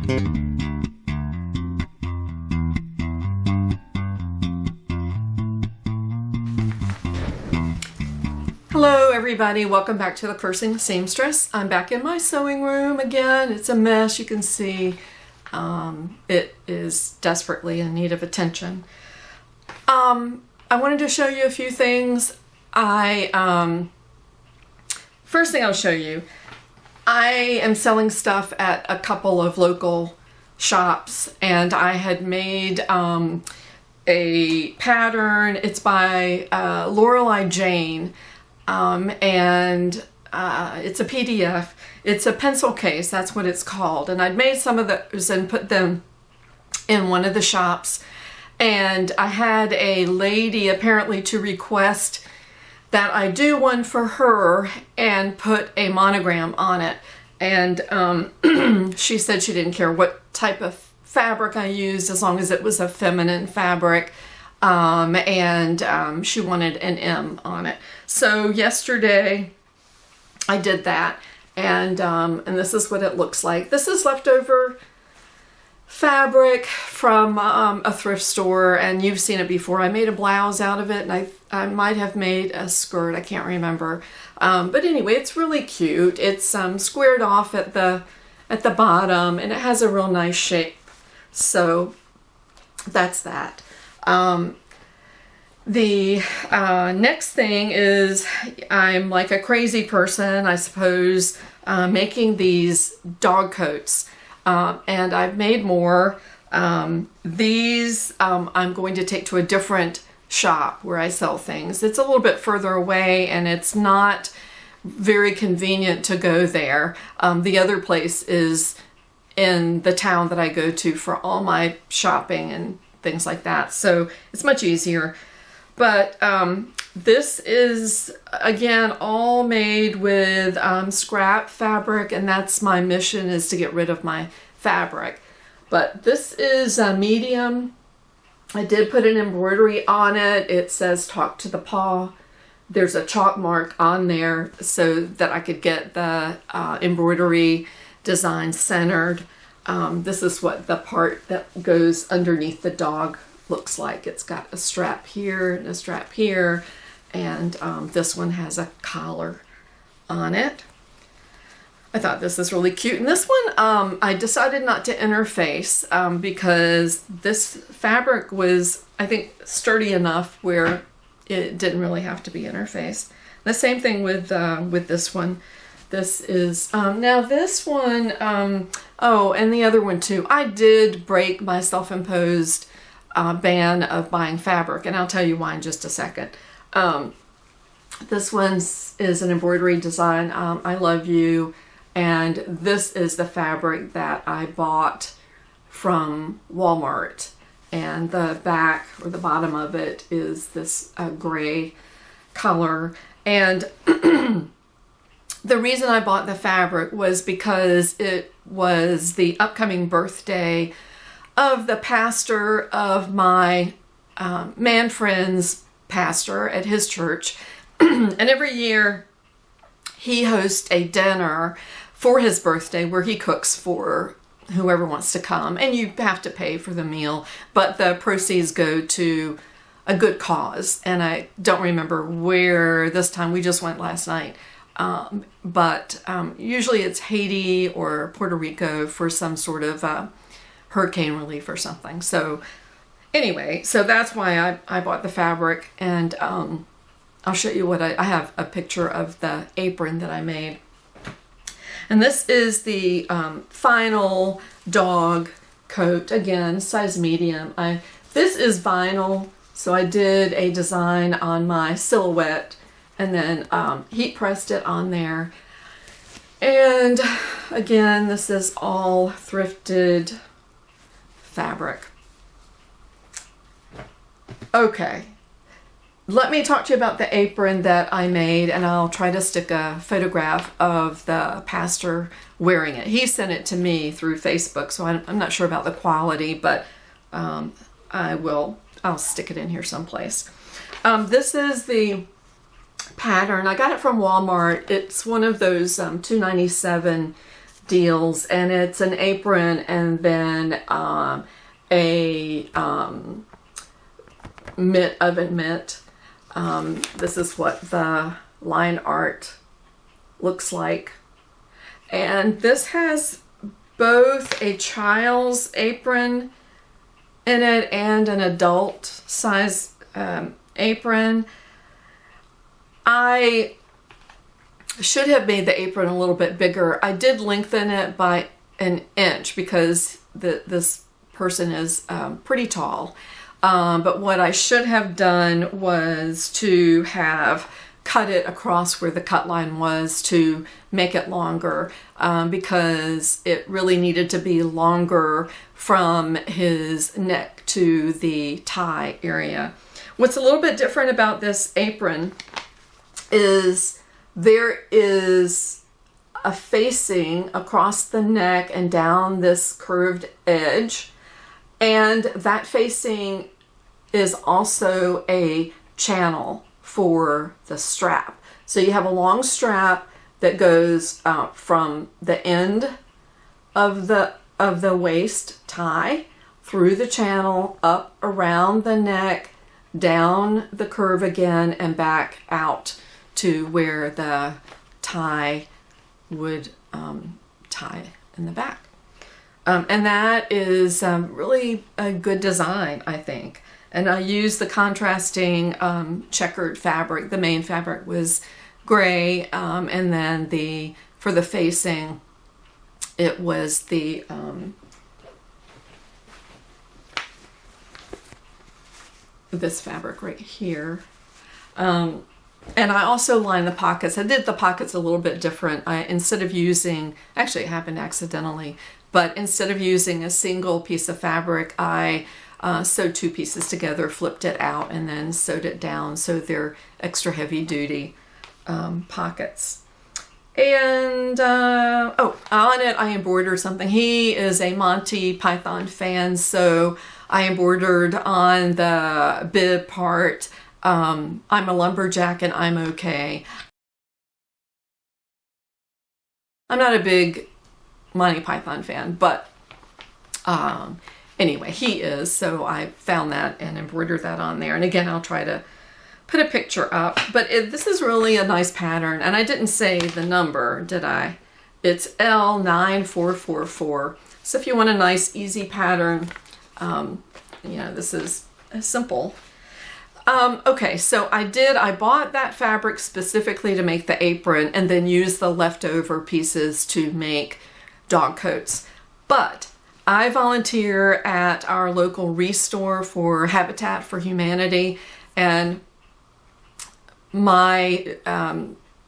Hello everybody, welcome back to The Cursing Seamstress. I'm back in my sewing room again. It's a mess, you can see. It is desperately in need of attention. I wanted to show you a few things. First thing I'll show you, I am selling stuff at a couple of local shops, and I had made a pattern. It's by Lorelei Jane. It's a PDF. It's a pencil case, that's what it's called. And I'd made some of those and put them in one of the shops. And I had a lady apparently to request that I do one for her and put a monogram on it. And she said she didn't care what type of fabric I used as long as it was a feminine fabric. She wanted an M on it. So yesterday I did that, and this is what it looks like. This is leftover fabric from a thrift store, and you've seen it before. I made a blouse out of it, and I might have made a skirt. I can't remember. But anyway, it's really cute. It's squared off at the bottom, and it has a real nice shape. So that's that. The next thing is, I'm like a crazy person, I suppose, making these dog coats. And I've made more. These I'm going to take to a different shop where I sell things. It's a little bit further away, and it's not very convenient to go there. The other place is in the town that I go to for all my shopping and things like that. So it's much easier. But this is, again, all made with scrap fabric, and that's my mission, is to get rid of my fabric. But this is a medium. I did put an embroidery on it. It says "Talk to the Paw." There's a chalk mark on there so that I could get the embroidery design centered. This is what the part that goes underneath the dog looks like. It's got a strap here and a strap here, and this one has a collar on it. I thought this is really cute. And this one I decided not to interface because this fabric was, I think, sturdy enough where it didn't really have to be interfaced. The same thing with this one. This is now this one, oh, and the other one too. I did break my self-imposed ban of buying fabric, and I'll tell you why in just a second. This one is an embroidery design, I Love You, and this is the fabric that I bought from Walmart, and the back or the bottom of it is this gray color. And the reason I bought the fabric was because it was the upcoming birthday of the pastor of my man friend's pastor at his church. And every year he hosts a dinner for his birthday where he cooks for whoever wants to come, and you have to pay for the meal, but the proceeds go to a good cause. And I don't remember where this time. We just went last night. But usually it's Haiti or Puerto Rico for some sort of hurricane relief or something. So anyway, so that's why I bought the fabric, and I'll show you what I have a picture of the apron that I made. And this is the final dog coat, again, size medium. This is vinyl, so I did a design on my silhouette and then heat pressed it on there. And again, this is all thrifted fabric. Okay, let me talk to you about the apron that I made, and I'll try to stick a photograph of the pastor wearing it. He sent it to me through Facebook, so I'm not sure about the quality, but I'll stick it in here someplace. This is the pattern. I got it from Walmart. It's one of those $2.97 deals, and it's an apron and then a oven mitt. This is what the line art looks like. And this has both a child's apron in it and an adult size apron. I should have made the apron a little bit bigger. I did lengthen it by an inch because this person is pretty tall. But what I should have done was to have cut it across where the cut line was to make it longer, because it really needed to be longer from his neck to the tie area. What's a little bit different about this apron is there is a facing across the neck and down this curved edge, and that facing is also a channel for the strap. So you have a long strap that goes from the end of the waist tie through the channel, up around the neck, down the curve again, and back out to where the tie would tie in the back. And that is really a good design, I think. And I used the contrasting checkered fabric. The main fabric was gray, and then for the facing, it was the this fabric right here. And I also lined the pockets. I did the pockets a little bit different. Instead of using, actually it happened accidentally, but instead of using a single piece of fabric, I sewed two pieces together, flipped it out, and then sewed it down so they're extra heavy duty pockets. And on it I embroidered something. He is a Monty Python fan, so I embroidered on the bib part, I'm a lumberjack and I'm okay. I'm not a big Monty Python fan, but anyway, he is, so I found that and embroidered that on there. And again, I'll try to put a picture up, but this is really a nice pattern, and I didn't say the number, did I? It's L9444. So if you want a nice, easy pattern, this is simple. Okay, so I bought that fabric specifically to make the apron and then used the leftover pieces to make dog coats. But I volunteer at our local restore for Habitat for Humanity, and my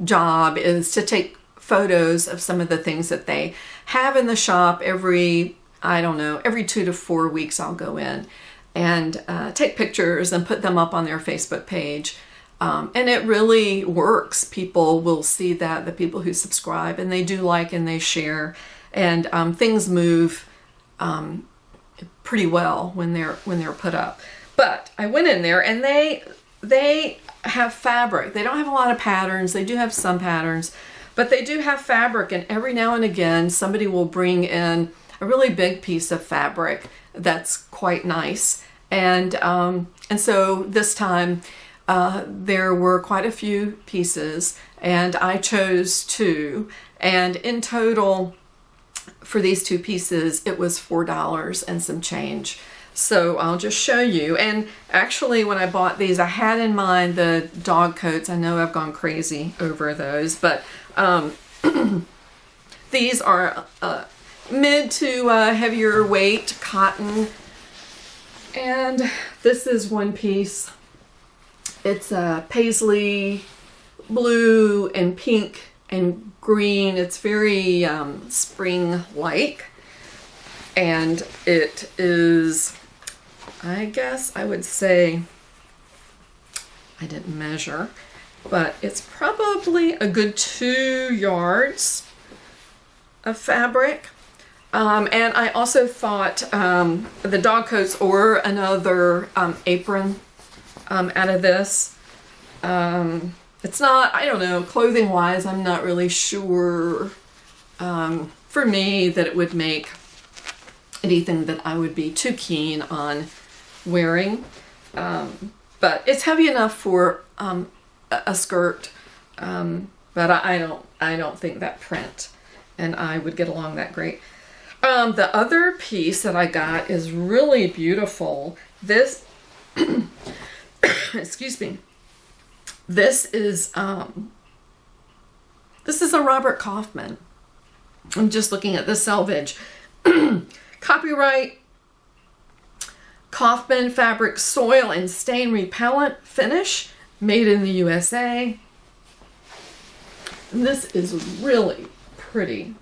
job is to take photos of some of the things that they have in the shop. Every 2 to 4 weeks I'll go in and take pictures and put them up on their Facebook page. And it really works. People will see that, the people who subscribe, and they do like and they share, and things move pretty well when they're put up. But I went in there and they have fabric. They don't have a lot of patterns. They do have some patterns, but they do have fabric, and every now and again somebody will bring in a really big piece of fabric that's quite nice. And so this time there were quite a few pieces, and I chose two, and in total for these two pieces it was $4 and some change. So I'll just show you. And actually when I bought these, I had in mind the dog coats. I know I've gone crazy over those, but these are mid to heavier weight cotton. And this is one piece. It's paisley blue and pink and green. It's very spring-like, and it is, I guess I would say, I didn't measure, but it's probably a good 2 yards of fabric. And I also thought the dog coats or another apron out of this. It's not, I don't know, clothing wise, I'm not really sure for me that it would make anything that I would be too keen on wearing. But it's heavy enough for a skirt, but I don't think that print and I would get along that great. The other piece that I got is really beautiful. This, excuse me. This is a Robert Kaufman. I'm just looking at the selvage. Copyright Kaufman fabric soil and stain repellent finish, made in the USA. And this is really pretty.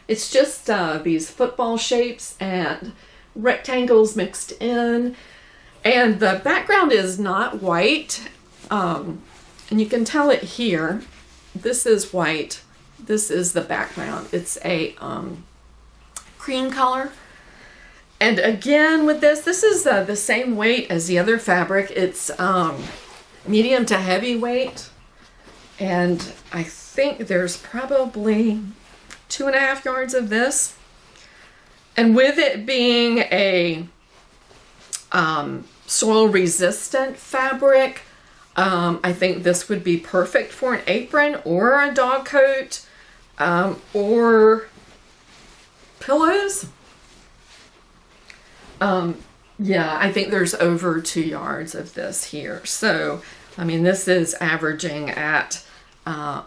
It's just these football shapes and rectangles mixed in. And the background is not white. And you can tell it here. This is white. This is the background. It's a cream color. And again with this is the same weight as the other fabric. It's medium to heavy weight. And I think there's probably 2.5 yards of this. And with it being a soil resistant fabric, I think this would be perfect for an apron or a dog coat, or pillows. Yeah, I think there's over 2 yards of this here. So, I mean, this is averaging at $1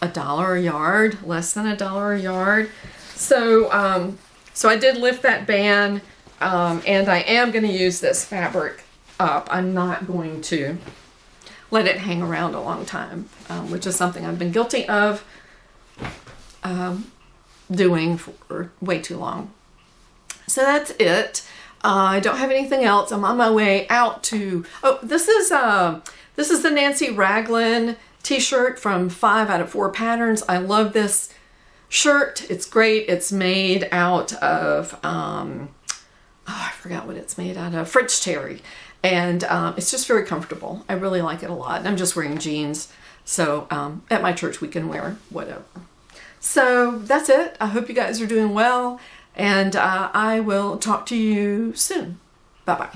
a yard, less than $1 a yard. So, so I did lift that band, and I am going to use this fabric up. I'm not going to let it hang around a long time, which is something I've been guilty of doing for way too long. So that's it. I don't have anything else. I'm on my way out to, oh, this is the Nancy Raglan t-shirt from 5 out of 4 Patterns. I love this shirt. It's great. It's made out of, oh, I forgot what it's made out of, French terry. And it's just very comfortable. I really like it a lot. I'm just wearing jeans. So at my church we can wear whatever. So that's it. I hope you guys are doing well. And I will talk to you soon. Bye-bye.